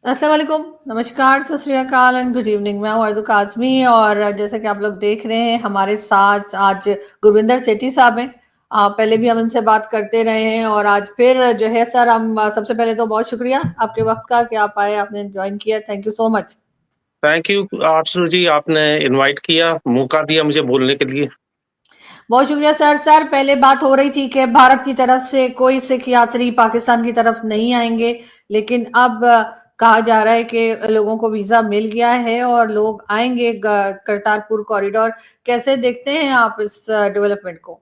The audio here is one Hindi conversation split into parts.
अस्सलाम वालेकुम, नमस्कार, सत श्री अकाल एंड गुड इवनिंग। मैं हूँ अर्ज़ू काज़मी और जैसा कि आप लोग देख रहे हैं हमारे साथ आज गुरविंदर सेठी साहब हैं। पहले भी हम इनसे बात करते रहे हैं और आज फिर जो है सर हम सबसे पहले तो बहुत शुक्रिया आपके वक़्त का कि आप आए, आपने जॉइन किया। Thank you so much. Thank you Ashu ji, आपने इनवाइट किया, मौका दिया मुझे बोलने के लिए। बहुत शुक्रिया सर। सर पहले बात हो रही थी कि भारत की तरफ से कोई सिख यात्री पाकिस्तान की तरफ नहीं आएंगे, लेकिन अब कहा जा रहा है कि लोगों को वीजा मिल गया है और लोग आएंगे करतारपुर कॉरिडोर। कैसे देखते हैं आप इस डेवलपमेंट को?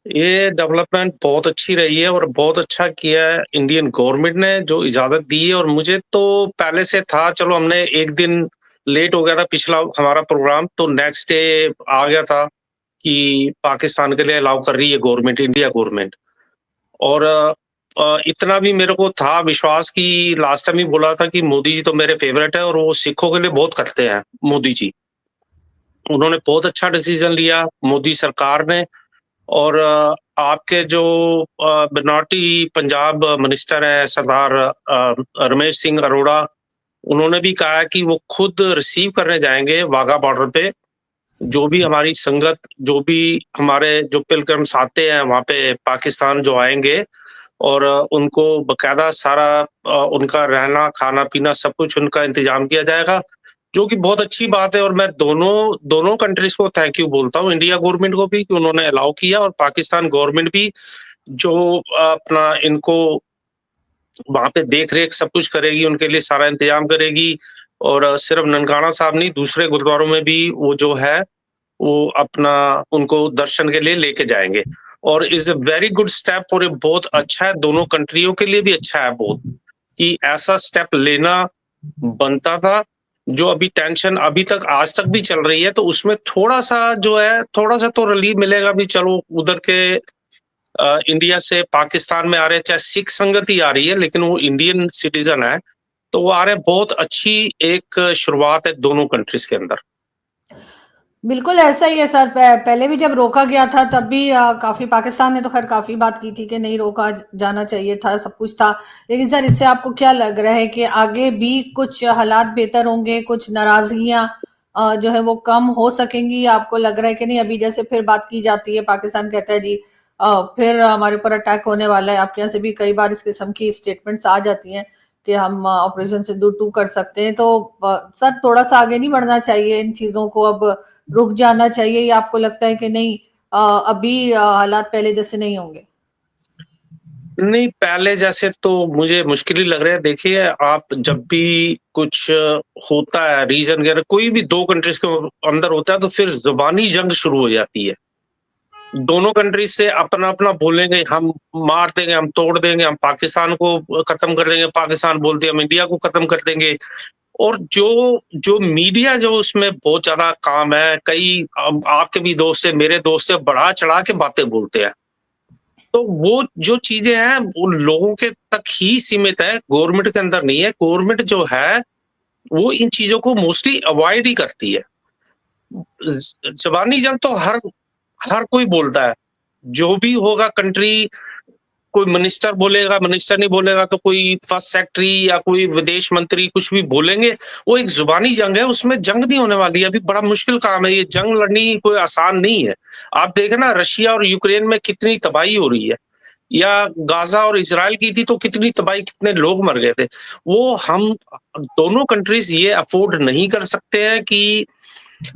ये डेवलपमेंट बहुत अच्छी रही है और बहुत अच्छा किया है इंडियन गवर्नमेंट ने जो इजाज़त दी है। और मुझे तो पहले से था, चलो हमने एक दिन लेट हो गया था पिछला हमारा प्रोग्राम, तो नेक्स्ट डे आ गया था कि पाकिस्तान के लिए अलाउ कर रही है गवर्नमेंट, इंडिया गवर्नमेंट। और इतना भी मेरे को था विश्वास कि लास्ट टाइम ही बोला था कि मोदी जी तो मेरे फेवरेट है और वो सिखों के लिए बहुत करते हैं मोदी जी। उन्होंने बहुत अच्छा डिसीजन लिया मोदी सरकार ने। और आपके जो मिनॉरिटी पंजाब मिनिस्टर है सरदार रमेश सिंह अरोड़ा, उन्होंने भी कहा है कि वो खुद रिसीव करने जाएंगे वाघा बॉर्डर पे जो भी हमारी संगत, जो भी हमारे जो पिलग्रिम्स आते हैं वहां पे पाकिस्तान जो आएंगे। और उनको बकायदा सारा उनका रहना खाना पीना सब कुछ उनका इंतजाम किया जाएगा, जो कि बहुत अच्छी बात है। और मैं दोनों दोनों कंट्रीज को थैंक यू बोलता हूँ, इंडिया गवर्नमेंट को भी कि उन्होंने अलाउ किया, और पाकिस्तान गवर्नमेंट भी जो अपना इनको वहां पे देख रेख सब कुछ करेगी, उनके लिए सारा इंतजाम करेगी। और सिर्फ ननकाना साहब नहीं, दूसरे गुरुद्वारों में भी वो जो है वो अपना उनको दर्शन के लिए लेके जाएंगे। और is a very good step, और ये बहुत अच्छा है, दोनों कंट्रियों के लिए भी अच्छा है बहुत, कि ऐसा स्टेप लेना बनता था। जो अभी टेंशन अभी तक आज तक भी चल रही है, तो उसमें थोड़ा-सा जो है, थोड़ा-सा तो रिलीफ मिलेगा भी। चलो उधर के इंडिया से पाकिस्तान में आ रहे हैं, चाहे सिख संगत ही आ रही है, लेकिन वो इंडियन सिटीज़न है, तो वो आ रहे हैं। बहुत अच्छी एक शुरुआत है दोनों कंट्रीज़ के अंदर। बिल्कुल ऐसा ही है सर। पहले भी जब रोका गया था तब भी काफी पाकिस्तान ने तो खैर काफी बात की थी कि नहीं रोका जाना चाहिए था, सब कुछ था। लेकिन सर इससे आपको क्या लग रहा है कि आगे भी कुछ हालात बेहतर होंगे, कुछ नाराजगियां जो है वो कम हो सकेंगी? आपको लग रहा है कि नहीं? अभी जैसे फिर बात की जाती है, पाकिस्तान कहता है जी फिर हमारे ऊपर अटैक होने वाला है। आपके यहाँ से भी कई बार इस किस्म की स्टेटमेंट्स आ जाती हैं कि हम ऑपरेशन सिंदूर 2 कर सकते हैं। तो सर थोड़ा सा आगे नहीं बढ़ना चाहिए इन चीजों को? अब रुक जाना चाहिए या आपको लगता है कि नहीं अभी हालात पहले जैसे नहीं होंगे? नहीं, पहले जैसे तो मुझे मुश्किल ही लग रहा है। देखिए, आप जब भी कुछ होता है रीजन के, कोई भी 2 कंट्रीज़ के अंदर होता है, तो फिर ज़ुबानी जंग शुरू हो जाती है। दोनों कंट्रीज़ से अपना-अपना बोलेंगे, हम मार देंगे, हम तोड़ देंगे, हम पाकिस्तान को खत्म कर देंगे, पाकिस्तान बोलते हैं हम इंडिया को खत्म कर देंगे। और जो जो मीडिया जो उसमें बहुत ज़्यादा काम है, कई आपके भी दोस्त हैं, मेरे दोस्त हैं, बढ़ा-चढ़ा के बातें बोलते हैं। तो वो जो चीज़ें हैं, वो लोगों के तक ही सीमित है, गवर्नमेंट के अंदर नहीं है। गवर्नमेंट जो है, वो इन चीज़ों को मोस्टली अवॉइड ही करती है। ज़बानी जंग तो हर हर कोई बोलता है। जो भी होगा कंट्री, कोई मिनिस्टर बोलेगा, मिनिस्टर नहीं बोलेगा तो कोई फर्स्ट सेक्रेटरी या कोई विदेश मंत्री कुछ भी बोलेंगे, वो एक ज़ुबानी जंग है, उसमें जंग नहीं होने वाली है। अभी बड़ा मुश्किल काम है, ये जंग लड़नी कोई आसान नहीं है। आप देखें ना, रशिया और यूक्रेन में कितनी तबाही हो रही है, या गाज़ा और इज़राइल की थी तो कितनी तबाही, कितने लोग मर गए थे। वो हम दोनों कंट्रीज़ ये अफ़ोर्ड नहीं कर सकते हैं कि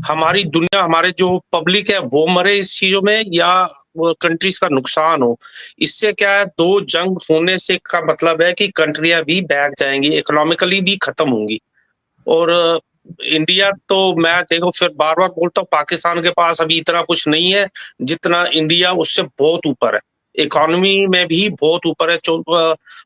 हमारी दुनिया, हमारे जो पब्लिक है वो मरे इस चीज़ों में, या वो कंट्रीज़ का नुकसान हो। इससे क्या है, 2 जंग होने से का मतलब है कि कंट्रियाँ भी बैठ जाएँगी, इकोनॉमिकली भी खत्म होंगी। और इंडिया तो मैं देखो फिर बार-बार बोलता हूँ, पाकिस्तान के पास अभी इतना कुछ नहीं है, जितना इंडिया उससे बहुत ऊपर है। इकोनॉमी में भी बहुत ऊपर है,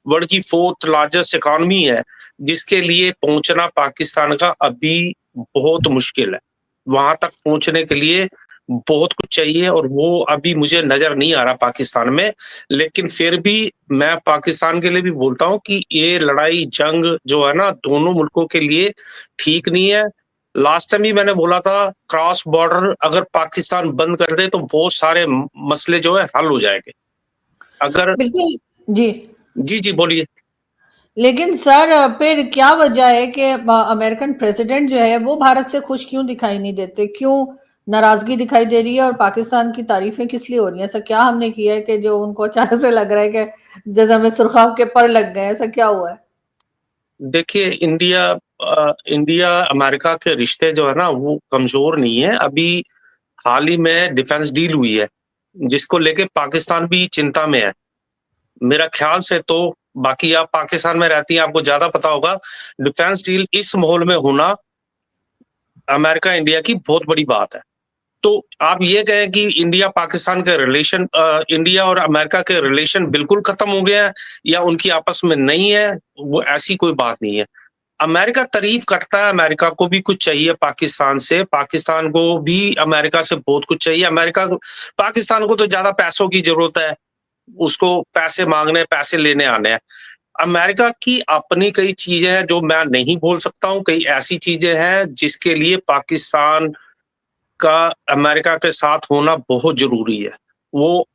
वर्ल्ड की 4th लार्जेस्ट इकोनॉमी है, जिसके लिए पहुँचना पाकिस्तान का अभी बहुत मुश्किल है। वहाँ तक पहुँचने के लिए बहुत कुछ चाहिए, और वो अभी मुझे नज़र नहीं आ रहा पाकिस्तान में। लेकिन फिर भी मैं पाकिस्तान के लिए भी बोलता हूँ कि ये लड़ाई जंग जो है ना, दोनों मुल्कों के लिए ठीक नहीं है। लास्ट टाइम भी मैंने बोला था, क्रॉस बॉर्डर अगर पाकिस्तान बंद कर दे तो बहुत सारे मसले जो है हल हो जाएँगे। अगर बिल्कुल। जी। जी, जी, बोलिए। लेकिन सर फिर क्या वजह है कि अमेरिकन प्रेसिडेंट जो है वो भारत से खुश क्यों दिखाई नहीं देते? क्यों नाराजगी दिखाई दे रही है और पाकिस्तान की तारीफें किस लिए हो रही हैं? ऐसा क्या हमने किया है कि जो उनको अचानक से लग रहा है कि जैसे हमें सुर्खाब के पर लग गए, ऐसा क्या हुआ है? देखिए इंडिया अमेरिका के रिश्ते जो है ना वो कमज़ोर नहीं है। अभी हाल ही में डिफेंस डील हुई है, जिसको लेके पाकिस्तान भी चिंता में है। मेरा ख़्याल से तो बाकी आप पाकिस्तान में रहती हैं, आपको ज़्यादा पता होगा, डिफेंस डील इस माहौल में होना अमेरिका इंडिया की बहुत बड़ी बात है। तो आप ये कहें कि इंडिया पाकिस्तान के रिलेशन इंडिया और अमेरिका के रिलेशन बिल्कुल खत्म हो गया है या उनकी आपस में नहीं है, वो ऐसी कोई बात नहीं है। अमेरिका तारीफ करता है, अमेरिका को भी कुछ चाहिए पाकिस्तान से, पाकिस्तान को भी अमेरिका से बहुत कुछ चाहिए। अमेरिका को पाकिस्तान को तो ज़्यादा पैसों की ज़रूरत है, उसको पैसे माँगने, पैसे लेने आने हैं। अमेरिका की अपनी कई चीज़ें हैं जो मैं नहीं बोल सकता हूँ, कई ऐसी चीज़ें हैं जिसके लिए पाकिस्तान का अमेरिका के साथ होना बहुत ज़रूरी है। वो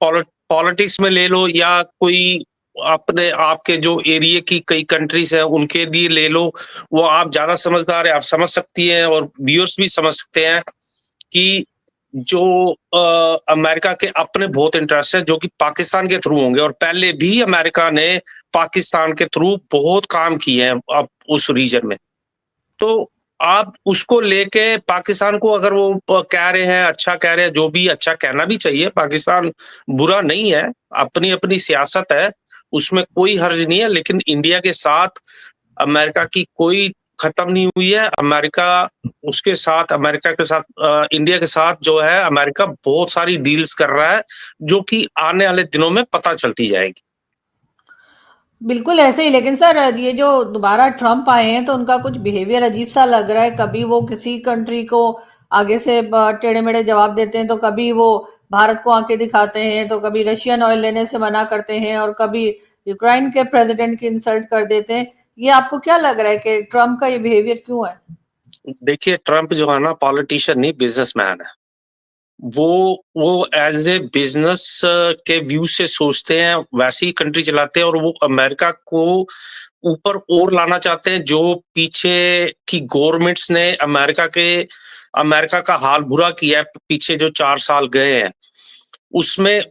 पॉलिटिक्स में ले लो या कोई अपने आपके जो एरिया की कई कंट्रीज़ हैं, उनके लिए ले लो, वो आप ज़्यादा समझदार हैं, आप समझ सकती हैं और व्यूअर्स भी समझ सकते हैं कि जो अमेरिका के अपने बहुत इंटरेस्ट हैं, जो कि पाकिस्तान के थ्रू होंगे और पहले भी अमेरिका ने पाकिस्तान के थ्रू बहुत काम किए हैं अब उस रीजन में। तो आप उसको लेके पाकिस्तान को अगर वो कह रहे हैं, अच्छा कह रहे हैं, जो भी अच्छा कहना भी चाहिए, पाकिस्तान बुरा नहीं है, अपनी-अपनी सियासत है, उसमें कोई हर्ज नहीं है, लेकिन इंडिया के साथ अमेरिका की कोई खत्म नहीं हुई है। अमेरिका के साथ इंडिया के साथ जो है अमेरिका बहुत सारी डील्स कर रहा है, जो कि आने वाले दिनों में पता चलती जाएगी। बिल्कुल ऐसे ही, लेकिन सर ये जो दोबारा ट्रम्प आए हैं तो उनका कुछ बिहेवियर अजीब सा लग रहा है। कभी वो किसी कंट्री को आगे से टेढ़े मेढ़े जवाब देते हैं, तो कभी वो भारत को आंखें दिखाते हैं, तो कभी रशियन ऑयल लेने से मना करते हैं, और कभी यूक्रेन के प्रेसिडेंट की इंसल्ट कर देते हैं। ये आपको क्या लग रहा है कि ट्रम्प का ये बिहेवियर क्यों है? देखिए, ट्रम्प जो है ना पॉलिटिशियन नहीं, बिज़नेसमैन है। वो एज़ ए बिज़नेस के व्यू से सोचते हैं, वैसे ही कंट्री चलाते हैं और वो अमेरिका को ऊपर और लाना चाहते हैं, जो पीछे की गवर्नमेंट्स ने अमेरिका का हाल बुरा किया है, पीछे जो 4 साल गए हैं, उसमें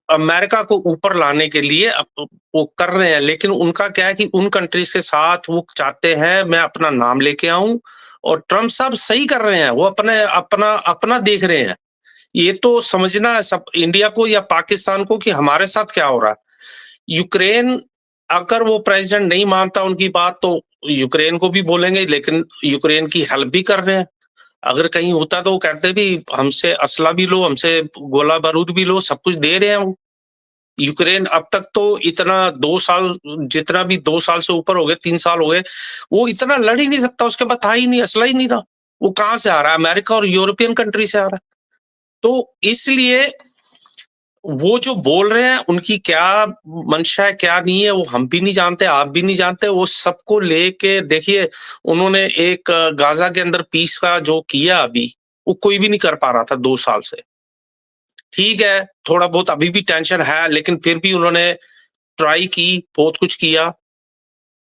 अमेरिका को ऊपर लाने के लिए वो कर रहे हैं, लेकिन उनका क्या है कि उन कंट्रीज़ के साथ वो चाहते हैं, मैं अपना नाम लेके आऊँ और ट्रम्प साहब सही कर रहे हैं, वो अपना देख रहे हैं। ये तो समझना है सब इंडिया को या पाकिस्तान को कि हमारे साथ क्या हो रहा है। यूक्रेन अगर वो प्रेसिडेंट नहीं मानता उनकी बात तो यूक्रेन को भी बोलेंगे, लेकिन यूक्रेन की हेल्प भी कर रहे हैं। अगर कहीं होता तो वो कहते भी हमसे असला भी लो, हमसे गोला बारूद भी लो, सब कुछ दे रहे हैं वो। यूक्रेन अब तक तो इतना 2 साल जितना भी 2 साल से ऊपर हो गए, 3 साल हो गए, वो इतना लड़ ही नहीं सकता, उसके पास था ही नहीं, असला ही नहीं था। वो कहाँ से आ रहा है? अमेरिका और यूरोपियन कंट्री से आ रहा है। तो इसलिए वो जो बोल रहे हैं, उनकी क्या मंशा है, क्या नहीं है, वो हम भी नहीं जानते, आप भी नहीं जानते। वो सबको लेके देखिए, उन्होंने एक गाज़ा के अंदर पीस का जो किया अभी, वो कोई भी नहीं कर पा रहा था 2 साल से। ठीक है, थोड़ा बहुत अभी भी टेंशन है, लेकिन फिर भी उन्होंने ट्राई की, बहुत कुछ किया।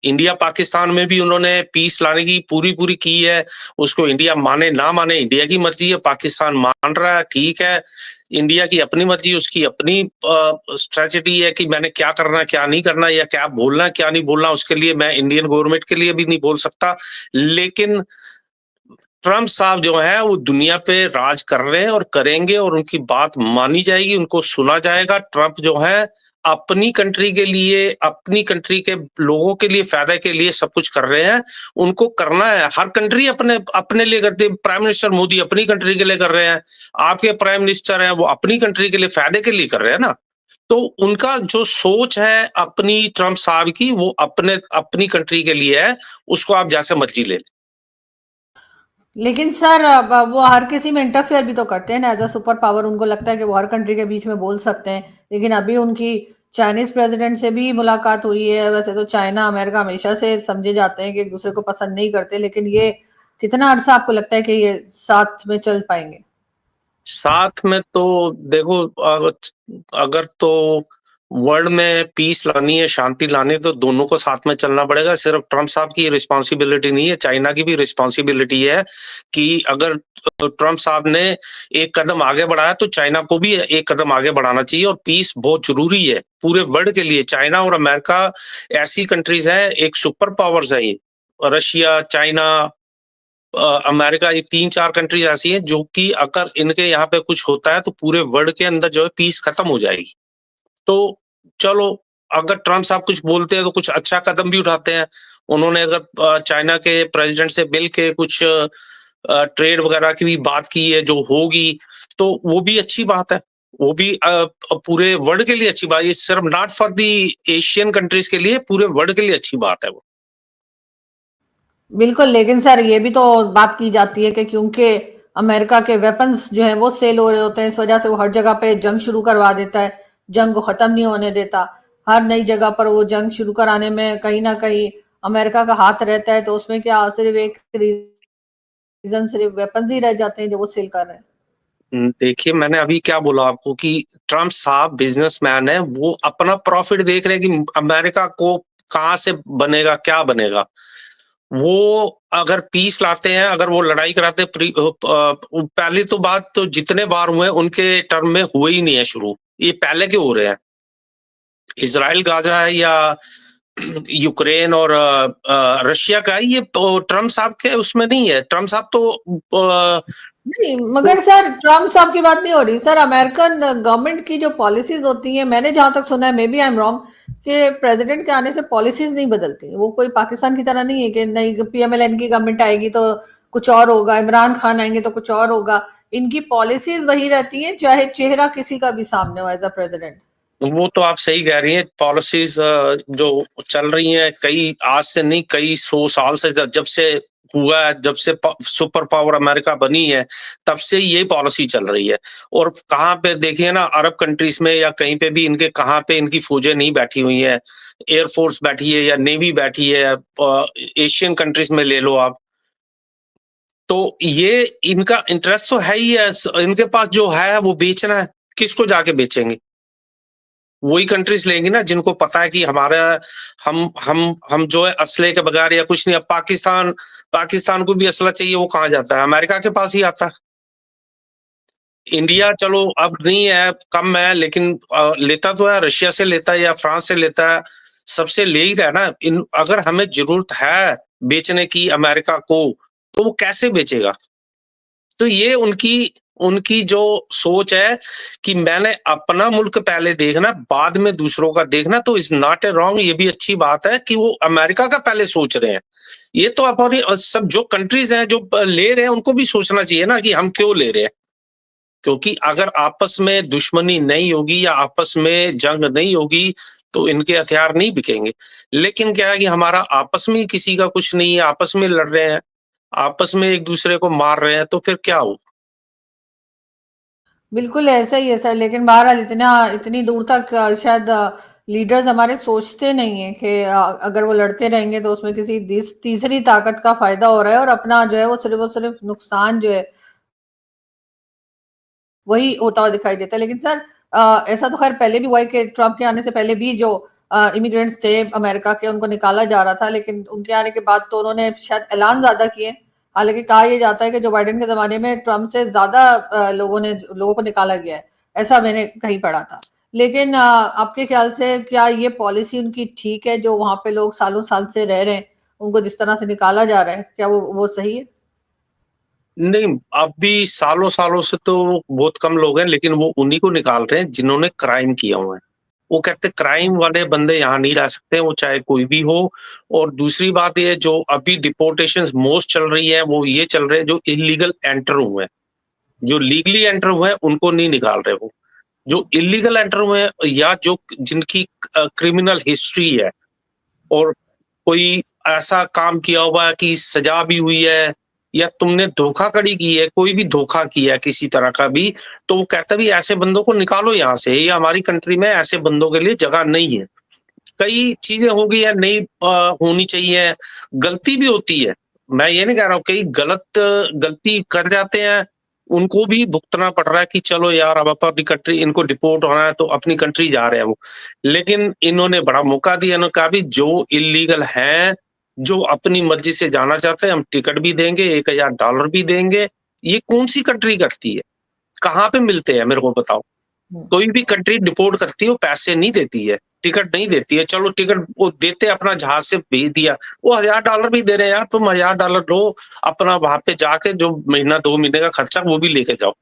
इंडिया पाकिस्तान में भी उन्होंने पीस लाने की पूरी-पूरी की है। उसको इंडिया माने ना माने, इंडिया की मर्ज़ी है, पाकिस्तान मान रहा है, ठीक है। इंडिया की अपनी मर्ज़ी, उसकी अपनी स्ट्रैटेजी है कि मैंने क्या करना है, क्या नहीं करना या क्या बोलना है, क्या नहीं बोलना, उसके लिए मैं इंडियन गवर्नमेंट के लिए भी नहीं बोल सकता। लेकिन ट्रम्प साहब जो हैं, वो दुनिया पे राज कर रहे हैं और करेंगे और उनकी बात मानी जाएगी, उनको सुना जाएगा। ट्रम्प जो हैं, अपनी कंट्री के लिए, अपनी कंट्री के लोगों के लिए, फ़ायदे के लिए सब कुछ कर रहे हैं। उनको करना है, हर कंट्री अपने अपने लिए करती है। प्राइम मिनिस्टर मोदी अपनी कंट्री के लिए कर रहे हैं, आपके प्राइम मिनिस्टर हैं, वो अपनी कंट्री के लिए, फ़ायदे के लिए कर रहे हैं ना। तो उनका जो सोच है अपनी ट्रम्प साहब की, वो अपनी कंट्री के लिए है, उसको आप जैसे मर्ज़ी ले लें। लेकिन सर अब वो हर किसी में इंटरफेयर भी तो करते हैं ना, एज अ सुपर पावर उनको लगता है कि वो हर कंट्री के बीच में बोल सकते हैं। लेकिन अभी उनकी चाइनीज प्रेसिडेंट से भी मुलाकात हुई है। वैसे तो चाइना अमेरिका हमेशा से समझे जाते हैं कि एक दूसरे को पसंद नहीं करते, लेकिन ये कितना अरसा आपको लगता है कि ये साथ में चल पाएंगे? साथ में तो देखो अगर तो वर्ल्ड में पीस लानी है, शांति लानी है, तो दोनों को साथ में चलना पड़ेगा। सिर्फ ट्रम्प साहब की रिस्पॉन्सिबिलिटी नहीं है, चाइना की भी रिस्पॉन्सिबिलिटी है कि अगर ट्रम्प साहब ने एक कदम आगे बढ़ाया तो चाइना को भी एक कदम आगे बढ़ाना चाहिए, और पीस बहुत ज़रूरी है पूरे वर्ल्ड के लिए। चाइना और अमेरिका ऐसी कंट्रीज़ हैं, एक सुपर पावर्स है ये। रशिया, चाइना, अमेरिका, ये 3-4 कंट्रीज़ ऐसी हैं जो कि अगर इनके यहाँ पे कुछ होता है तो पूरे वर्ल्ड के अंदर जो है पीस खत्म हो जाएगी। तो चलो, अगर ट्रम्प साहब कुछ बोलते हैं तो कुछ अच्छा कदम भी उठाते हैं। उन्होंने अगर चाइना के प्रेसिडेंट से मिल के कुछ ट्रेड वगैरह की भी बात की है जो होगी, तो वो भी अच्छी बात है। वो भी पूरे वर्ल्ड के लिए अच्छी बात है, सिर्फ not for the Asian countries के लिए, पूरे वर्ल्ड के लिए अच्छी बात है वो। बिल्कुल, लेकिन सर ये भी तो बात की जाती है कि क्योंकि अमेरिका के वेपन्स जो हैं वो सेल हो रहे होते हैं, इस वजह से वो हर जगह पे जंग शुरू करवा देता है, जंग को खत्म नहीं होने देता। हर नई जगह पर वो जंग शुरू कराने में कहीं ना कहीं अमेरिका का हाथ रहता है, तो उसमें क्या सिर्फ एक रीजन सिर्फ वेपन्स ही रह जाते हैं जो वो सेल कर रहे हैं। देखिए, मैंने अभी क्या बोला आपको कि ट्रम्प साहब बिजनेसमैन है, वो अपना प्रॉफिट देख रहे हैं कि अमेरिका को कहाँ से बनेगा, क्या बनेगा। वो अगर पीस लाते हैं, अगर वो लड़ाई कराते हैं, पहली तो बात तो जितने वार हुए हैं उनके टर्म में हुए ही नहीं है शुरू, ये पहले के हो रहे हैं। इज़राइल गाज़ा है या यूक्रेन और रशिया का है, ये ट्रम्प साहब के उसमें नहीं है। ट्रम्प साहब तो नहीं, मगर सर ट्रम्प साहब की बात नहीं हो रही सर। अमेरिकन गवर्नमेंट की जो पॉलिसीज होती हैं, मैंने जहां तक सुना है, may be I am wrong, कि प्रेसिडेंट के आने से पॉलिसीज नहीं बदलती। वो कोई पाकिस्तान की तरह नहीं है कि नहीं पीएमएलएन की गवर्नमेंट आएगी तो कुछ और होगा, इमरान खान आएंगे तो कुछ और होगा। इनकी पॉलिसीज वही रहती हैं, चाहे चेहरा किसी का भी सामने हो एज अ प्रेसिडेंट। वो तो आप सही कह रही हैं, पॉलिसीज़ जो चल रही हैं, कई आज से नहीं, कई 100 साल से, जब से हुआ है, जब से सुपर पावर अमेरिका बनी है, तब से ये पॉलिसी चल रही है। और कहाँ पे देखिए ना, अरब कंट्रीज़ में या कहीं पे भी इनके, कहाँ पे इनकी फ़ौजें नहीं बैठी हुई हैं, एयर फ़ोर्स बैठी है या नेवी बैठी है, एशियन कंट्रीज़ में ले लो आप। तो ये इनका इंटरेस्ट तो है ही है, इनके पास जो है वो बेचना है, किसको जाके बेचेंगे? वही कंट्रीज लेंगी ना जिनको पता है कि हमारा, हम जो है असले के बगैर या कुछ नहीं। अब पाकिस्तान को भी असला चाहिए, वो कहाँ जाता है? अमेरिका के पास ही आता है। इंडिया चलो अब नहीं है, कम है, लेकिन लेता तो है, रशिया से लेता है या फ्रांस से लेता है, सबसे ले ही रहा है ना। अगर हमें जरूरत है बेचने की अमेरिका को, तो वो कैसे बेचेगा? तो ये उनकी उनकी जो सोच है कि मैंने अपना मुल्क पहले देखना, बाद में दूसरों का देखना, तो इज़ नॉट ए रॉन्ग, ये भी अच्छी बात है कि वो अमेरिका का पहले सोच रहे हैं। ये तो अपनी सब जो कंट्रीज़ हैं, जो ले रहे हैं, उनको भी सोचना चाहिए ना कि हम क्यों ले रहे हैं? क्योंकि अगर आपस में दुश्मनी नहीं होगी या आपस में जंग नहीं होगी, तो इनके हथियार नहीं बिकेंगे। लेकिन क्या है कि हमारा आपस में ही किसी का कुछ नहीं है, आपस में लड़ रहे हैं, आपस में एक-दूसरे को मार रहे हैं, तो फिर क्या हो? बिल्कुल ऐसा ही है सर, लेकिन बहरहाल इतनी दूर तक शायद लीडर्स हमारे सोचते नहीं है कि अगर वो लड़ते रहेंगे तो उसमें किसी तीसरी ताकत का फायदा हो रहा है, और अपना जो है वो सिर्फ नुकसान जो है वही होता हुआ दिखाई देता है। लेकिन सर ऐसा तो खैर पहले भी हुआ है कि ट्रम्प के आने से पहले भी जो इमिग्रेंट्स थे अमेरिका के, उनको निकाला जा रहा था, लेकिन उनके आने के बाद तो उन्होंने शायद ऐलान ज्यादा किए। हालांकि कहा यह जाता है कि जो बाइडेन के जमाने में ट्रम्प से ज्यादा लोगों को निकाला गया है, ऐसा मैंने कहीं पढ़ा था। लेकिन आपके ख्याल से क्या ये पॉलिसी उनकी ठीक है, जो वहां पे लोग सालों साल से रह रहे हैं, उनको जिस तरह से निकाला जा रहा है, क्या वो सही है? नहीं, अब भी सालों-सालों से तो बहुत कम लोग हैं, लेकिन वो उन्हीं को निकाल रहे हैं जिन्होंने क्राइम किया हुआ है। वो कहते हैं क्राइम वाले बंदे यहाँ नहीं रह सकते, वो चाहे कोई भी हो। और दूसरी बात ये है, जो अभी डिपोर्टेशंस मोस्ट चल रही है, वो ये चल रहे हैं जो इल्लीगल एंटर हुए हैं। जो लीगली एंटर हुए हैं, उनको नहीं निकाल रहे वो। जो इल्लीगल एंटर हुए हैं या जो जिनकी क्रिमिनल हिस्ट्री है, और कोई ऐसा काम किया हुआ है कि सजा भी हुई है, या तुमने धोखाधड़ी की है, कोई भी धोखा किया है किसी तरह का भी, तो वो कहता है भी ऐसे बंदों को निकालो यहाँ से, ये हमारी कंट्री में ऐसे बंदों के लिए जगह नहीं है। कई चीजें हो गई है, नहीं होनी चाहिए, गलती भी होती है। मैं ये नहीं कह रहा हूँ, कई गलती कर जाते हैं, उनको भी भुगतना पड़ रहा है कि चलो यार अब अपनी कंट्री इनको डिपोर्ट होना है तो अपनी कंट्री जा रहे हैं वो। लेकिन इन्होंने बड़ा मौका दिया, इन्होंने कहा भी जो इल्लीगल हैं, जो अपनी मर्ज़ी से जाना चाहते हैं हम टिकट भी देंगे, $1000 भी देंगे। ये कौन-सी कंट्री करती है? कहाँ पे मिलते हैं मेरे को बताओ? हुँ। कोई भी कंट्री डिपोर्ट करती है वो पैसे नहीं देती है, टिकट नहीं देती है। चलो टिकट वो देते अपना जहाज़ से भेज दिया, वो $1000 भी दे रहे हैं यार, तुम $1000 लो, अपना वहाँ पे जाके जो महीना 2 महीने का खर्चा वो भी लेके जाओ।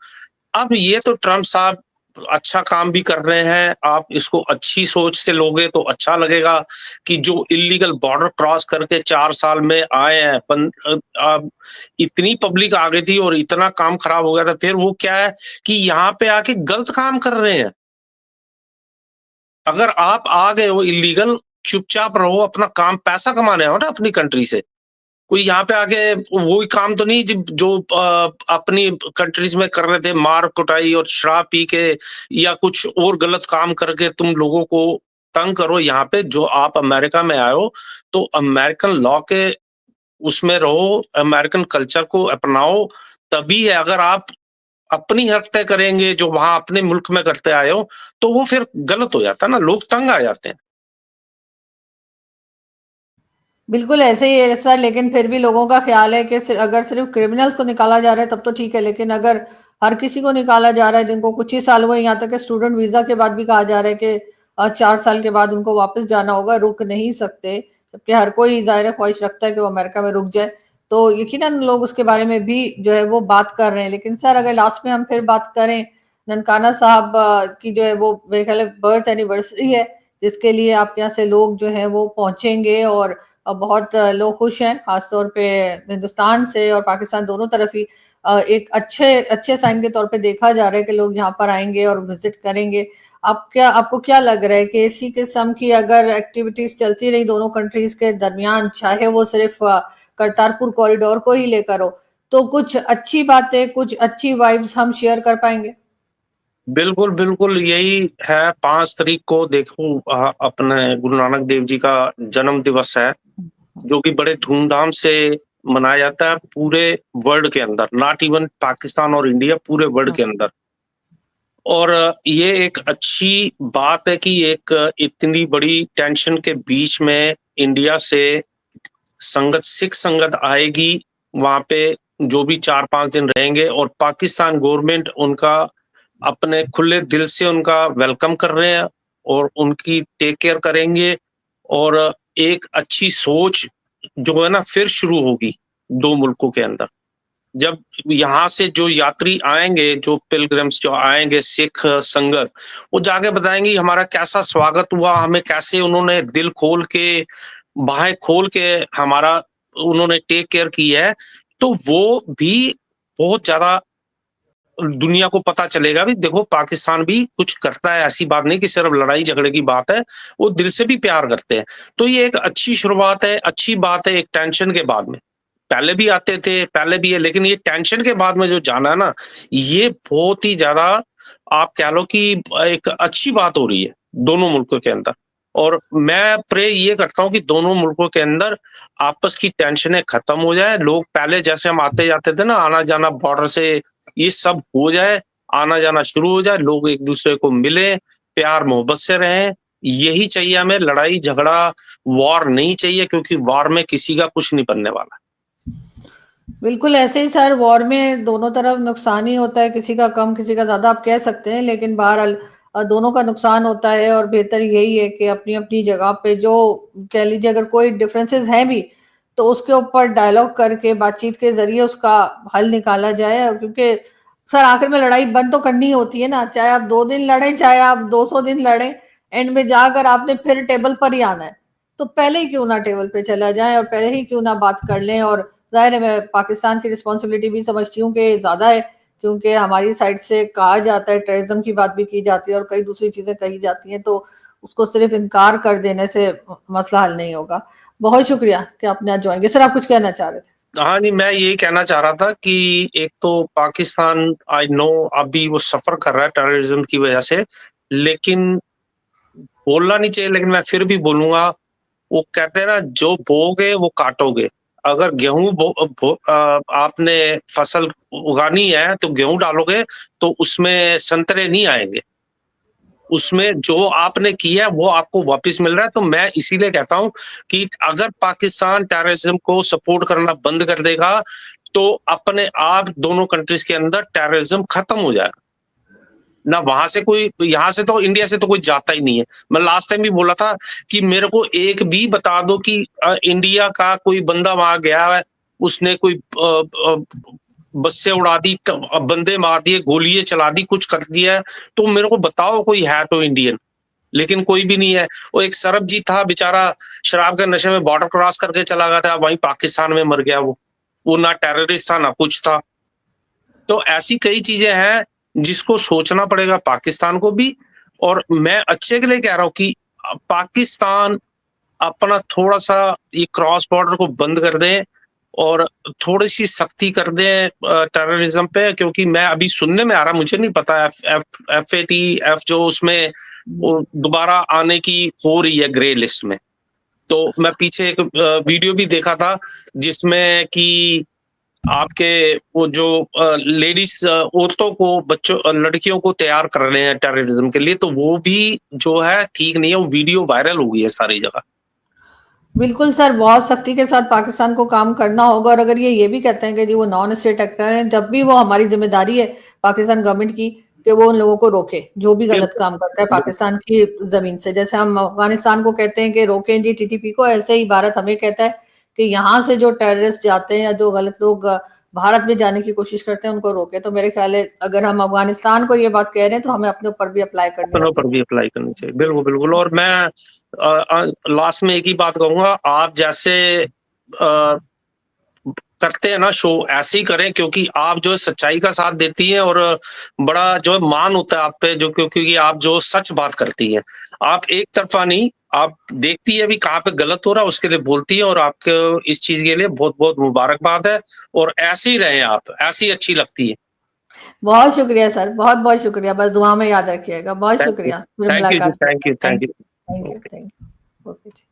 अब ये तो ट्रम्प साहब अच्छा काम भी कर रहे हैं, आप इसको अच्छी सोच से लोगे तो अच्छा लगेगा कि जो इल्लीगल बॉर्डर क्रॉस करके 4 साल में आए हैं, इतनी पब्लिक आ गई थी और इतना काम खराब हो गया था, फिर वो क्या है कि यहाँ पे आके गलत काम कर रहे हैं। अगर आप आ गए हो इल्लीगल, चुपचाप रहो, अपना काम पैसा कमाने आओ ना अपनी कंट्री से। कोई यहाँ पे आके वही काम तो नहीं जो अपनी कंट्रीज़ में कर रहे थे, मार-कुटाई और शराब पी के या कुछ और गलत काम करके तुम लोगों को तंग करो। यहाँ पे जो आप अमेरिका में आए हो, तो अमेरिकन लॉ के उसमें रहो, अमेरिकन कल्चर को अपनाओ, तभी है। अगर आप अपनी हरकतें करेंगे, जो वहाँ अपने मुल्क में करते आए हो, तो वो फिर गलत हो जाता है ना, लोग तंग आ जाते हैं। बिल्कुल ऐसे ही है सर, लेकिन फिर भी लोगों का ख़्याल है कि अगर सिर्फ़ क्रिमिनल्स को निकाला जा रहा है तब तो ठीक है, लेकिन अगर हर किसी को निकाला जा रहा है जिनको कुछ ही साल हुए, यहाँ तक कि स्टूडेंट वीज़ा के बाद भी कहा जा रहा है कि 4 साल के बाद उनको वापस जाना होगा, रुक नहीं सकते, जबकि हर कोई ज़ाहिर ख़्वाहिश रखता है कि वो अमेरिका में रुक जाए। तो यकीनन लोग उसके बारे में भी जो है वो बात कर रहे हैं। लेकिन सर अगर लास्ट में हम फिर बात करें, ननकाना साहब की जो है वो मेरे ख़्याल है बर्थ एनिवर्सरी है, जिसके लिए आपके यहाँ से लोग जो हैं वो पहुँचेंगे और बहुत लोग खुश हैं, ख़ास तौर पे हिंदुस्तान से और पाकिस्तान दोनों तरफ ही एक अच्छे अच्छे साइन के तौर पे देखा जा रहा है कि लोग यहाँ पर आएँगे और विज़िट करेंगे। आपको क्या लग रहा है कि इसी किस्म की अगर एक्टिविटीज़ चलती रही दोनों कंट्रीज़ के दरमियान, चाहे वो सिर्फ़ करतारपुर कॉरिडोर को ही लेकर हो, तो कुछ अच्छी बातें, कुछ अच्छी वाइब्स हम शेयर कर पाएँगे? बिल्कुल, बिल्कुल, यही है 5 तारीख को देखो अपने गुरु नानक देव जी का जन्म दिवस है, जो कि बड़े धूमधाम से मनाया जाता है पूरे वर्ल्ड के अंदर, नॉट इवन पाकिस्तान और इंडिया, पूरे वर्ल्ड हुँ, के अंदर। और ये एक अच्छी बात है कि एक इतनी बड़ी टेंशन के बीच में इंडिया से सिख संगत आएगी, वहाँ पे जो भी 4-5 दिन रहेंगे और पाकिस्तान गवर्नमेंट उनका अपने खुले दिल से उनका वेलकम कर रहे हैं और उनकी टेक केयर करेंगे और एक अच्छी सोच जो है ना फिर शुरू होगी 2 मुल्कों के अंदर। जब यहाँ से जो यात्री आएँगे, जो पिलग्रिम्स जो आएँगे सिख संगत, वो जाके बताएँगे हमारा कैसा स्वागत हुआ, हमें कैसे उन्होंने दिल खोल के, बाहें खोल के हमारा उन्होंने टेक केयर की है। तो वो भी बहुत ज़्यादा दुनिया को पता चलेगा भी देखो पाकिस्तान भी कुछ करता है, ऐसी बात नहीं कि सिर्फ लड़ाई झगड़े की बात है, वो दिल से भी प्यार करते हैं। तो ये एक अच्छी शुरुआत है, अच्छी बात है एक टेंशन के बाद में। पहले भी आते थे, पहले भी है, लेकिन ये टेंशन के बाद में जो जाना है ना, ये बहुत ही ज़्यादा आप कह लो कि एक अच्छी बात हो रही है, दोनों मुल्कों के अंदर। और मैं प्रे ये करता हूँ कि दोनों मुल्कों के अंदर आपस की टेंशनें खत्म हो जाए, लोग पहले जैसे हम आते-जाते थे ना, आना-जाना बॉर्डर से, ये सब हो जाए, आना-जाना शुरू हो जाए, लोग एक-दूसरे को मिलें, प्यार-मोहब्बत से रहें, यही चाहिए हमें, लड़ाई-झगड़ा, वॉर नहीं चाहिए क्योंकि वॉर में किसी का कुछ नहीं बनने वाला। बिल्कुल ऐसे ही सर, वॉर में दोनों तरफ नुकसान ही होता है, किसी का कम, किसी का ज़्यादा आप कह सकते हैं, लेकिन बहरहाल दोनों का नुकसान होता है और बेहतर यही है कि अपनी-अपनी जगह पे जो कह लीजिए अगर कोई डिफरेंसेस हैं भी, तो उसके ऊपर डायलॉग करके बातचीत के ज़रिए उसका हल निकाला जाए क्योंकि सर आखिर में लड़ाई बंद तो करनी होती है ना, चाहे आप 2 दिन लड़ें, चाहे आप 200 दिन लड़ें, एंड में जाकर आपने फिर टेबल पर ही आना है। तो पहले ही क्यों ना टेबल पे चला जाए और पहले ही क्यों ना बात कर लें और ज़ाहिर है मैं पाकिस्तान की रिस्पॉन्सिबिलिटी भी समझती हूँ कि ज़्यादा है, क्योंकि हमारी साइड से कहा जाता है, टेररिज्म की बात भी की जाती है और कई दूसरी चीज़ें कही जाती हैं, तो उसको सिर्फ़ इनकार कर देने से मसला हल नहीं होगा। बहुत शुक्रिया कि आपने आज जॉइन किया। सर आप कुछ कहना चाह रहे थे? हाँ जी, मैं यही कहना चाह रहा था कि एक तो पाकिस्तान आई नो अभी वो सफ़र कर रहा है टेररिज़्म की वजह से, लेकिन बोलना नहीं चाहिए लेकिन मैं फिर भी बोलूँगा, वो कहते हैं ना जो बोओगे वो काटोगे। अगर आपने फसल उगानी है तो गेहूँ डालोगे तो उसमें संतरे नहीं आएँगे। उसमें जो आपने किया है वो आपको वापस मिल रहा है। तो मैं इसीलिए कहता हूँ कि अगर पाकिस्तान टेररिज्म को सपोर्ट करना बंद कर देगा, तो अपने आप दोनों कंट्रीज़ के अंदर टेररिज्म खत्म हो जाएगा। ना वहाँ से कोई, यहाँ से तो, इंडिया से तो कोई जाता ही नहीं है। मैं लास्ट टाइम भी बोला था कि मेरे को एक भी बता दो कि इंडिया का कोई बंदा वहाँ गया है, उसने कोई बसें उड़ा दी, बंदे मार दिए, गोलियाँ चला दी, कुछ कर दिया है, तो मेरे को बताओ कोई है तो इंडियन। लेकिन कोई भी नहीं है। वो एक सरबजीत था बेचारा, शराब के नशे में बॉर्डर क्रॉस करके चला गया था, वहीं पाकिस्तान में मर गया वो। वो ना टेररिस्ट था, ना कुछ था। तो ऐसी कई चीज़ें हैं जिसको सोचना पड़ेगा पाकिस्तान को भी, और मैं अच्छे के लिए कह रहा हूँ कि पाकिस्तान अपना थोड़ा-सा ये क्रॉस बॉर्डर को बंद कर दें और थोड़ी-सी सख्ती कर दें टेररिज्म पे, क्योंकि मैं अभी सुनने में आ रहा है, मुझे नहीं पता, FATF जो उसमें वो दोबारा आने की हो रही है ग्रे लिस्ट में। तो मैं पीछे एक वीडियो भी देखा था जिसमें कि आपके वो जो लेडीज़ औरतों को, लड़कियों को तैयार कर रहे हैं टेररिज्म के लिए, तो वो भी जो है ठीक नहीं है। वो वीडियो वायरल हो गई है सारी जगह। बिल्कुल सर, बहुत सख्ती के साथ पाकिस्तान को काम करना होगा। और अगर ये भी कहते हैं कि जी वो नॉन स्टेट एक्टर हैं, जब भी वो हमारी जिम्मेदारी है पाकिस्तान गवर्नमेंट की कि वो उन लोगों को रोके जो भी गलत बिल्कुल, काम करता है बिल्कुल। पाकिस्तान की जमीन से। जैसे हम अफगानिस्तान को कहते हैं कि रोकें जी TTP को, ऐसे ही भारत हमें कहता है कि यहाँ से जो टेररिस्ट जाते हैं या जो गलत लोग भारत में जाने की कोशिश करते हैं उनको रोके। तो मेरे ख्याल है अगर हम अफगानिस्तान को ये बात कह रहे हैं तो हमें अपने ऊपर भी अप्लाई करनी अपनों पर होगी। भी अप्लाई करनी चाहिए। बिल्कुल, बिल्कुल। और मैं लास्ट में एक ही बात कहूँगा, आप जैसे करते हैं ना शो, ऐसे ही करें, क्योंकि आप जो है सच्चाई का साथ देती हैं और बड़ा जो है मान होता है आप पे, जो क्योंकि आप जो सच बात करती हैं। आप एक तरफ़ा नहीं, आप देखती है अभी कहाँ पे गलत हो रहा है, उसके लिए बोलती है, और आपको इस चीज़ के लिए बहुत-बहुत मुबारकबाद है, और ऐसे ही रहें आप, ऐसी ही अच्छी लगती है। बहुत शुक्रिया सर, बहुत-बहुत शुक्रिया। बस दुआ में याद रखिएगा। बहुत थैंक यू। शुक्रिया। फिर थैंक यू जी, मुलाकात थैंक होगी। You, thank thank you. You, thank you, okay. Thank you. Okay ji.